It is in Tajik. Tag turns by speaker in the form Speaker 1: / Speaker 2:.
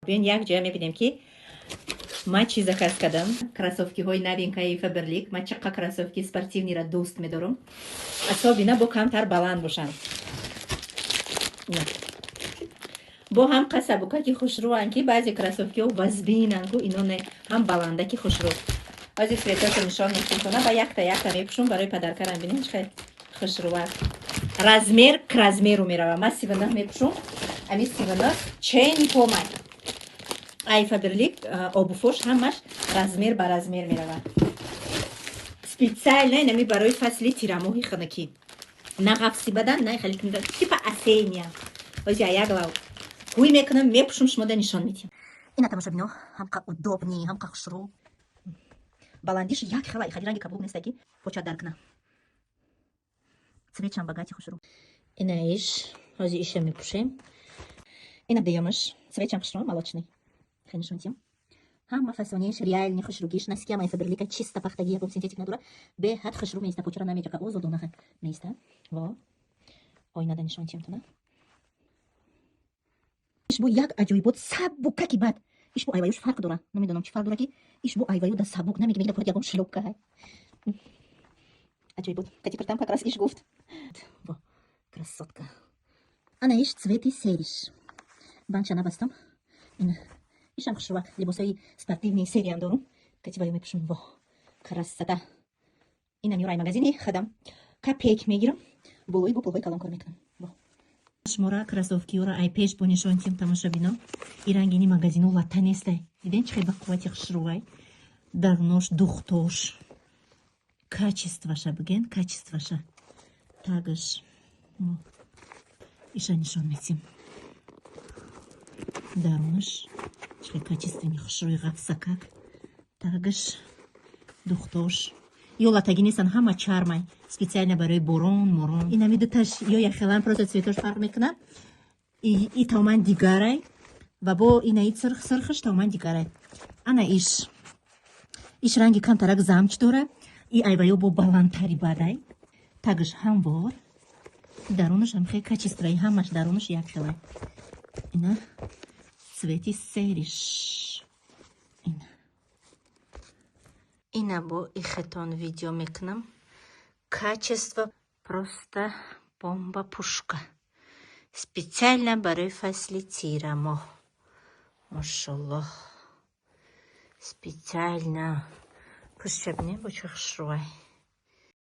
Speaker 1: Бин як ҷоя мебинем ки ман чӣ заказ кардам. Кроссовкиҳои новинкаи Faberlic. Ман чақа кроссовки спортивниро дӯст медорам. Асоби на бо камтар баланд бошанд. бо ҳам қасабука ки хушрӯанд ки баъзе кроссовкиҳо вазбинанд ку ино не ҳам баланда ки хушрӯ. баъзи цветоро нишон мекунам. Ба якта мепӯшам барои падаркарам. бинем чӣ қадр хушрӯад. размер к размеру меравам. Ман 39 мепӯшам. ами 39 чени помай. ай Faberlic обуфош ҳамаш размер ба размер меравад. Специально нами барои фасли тирамоҳи хунукӣ. На ғафси бадан, на хали типа осенния. Ози як лав. Гӯй мекунам, мепӯшам, шумо да нишон медиҳам. Ина тамошобино, ҳамқа удобни, ҳамқа хушрӯ. Баландиш як хела, хали ранги каблук неста ки поча даркна. Цветшам богати хушрӯ. Ина иш, ҳозир иша мепӯшем. Ина даёмаш, цветшам хушрӯ, молочный. Хеле нишон медиҳам. Ҳама фасониш реальни хушрӯгиш, носки ҳамаи Faberlic чиста пахтаги, яком синтетик надора. Беҳад хушрӯ меиста, почера намеҷака, озодона меиста. Во. Ойнада нишон медиҳам тона. иш бо як аҷоибот сабука ки бад. иш бо айваюш фарқ дора. Намедонам чӣ фарқ дора ки иш бо айваю да сабук намегӣ, мегӯяд пурат ягон шлёпка. Аҷоибот. Кати пиртам как раз иш гуфт. Во. Красотка. Ана иш цвети сериш. Банча набастам. Ина. Ишам хушрӯак. Либосои спортивни сериям дорум. Кати баё мепӯшам. Во. Красота. Ина меораи магазини хадам. Копейк мегирам. Болои бо полҳои калон кор мекунам. Во. шумора кроссовкиҳоро ай пеш бо нишон тим тамошобино. И рангини магазину латта нестай. Диден чӣ ба қуввати хушрӯай. Дарнош духтош. Качестваша биген, качестваша. Тагаш. Иша нишон метим. Дарнош. Чӣ качествени хушрӯи ғафсакак. Тагаш. Духтош. Ё латаги нестан, ҳама чармай. Специально барои борон, морон. Ина медуташ ё яхелан просто цветош фарқ мекунад. И тамоман дигарай. Ва бо инаи сирхш тамоман дигарай. Ана иш. Иш ранги камтарак замч дора. И айваё бо баландтари бадай. Тагаш ҳамвор. Дарунаш ҳам хеле качестваи, ҳамаш дарунаш якхелай. Ина цвети сериш. Ина бо ихетон видео мекунам. Качество просто бомба пушка. Специально барои фасли тирамоҳ. Машаллоҳ. Специально. Пусть бинем бо чӣ хушрӯай.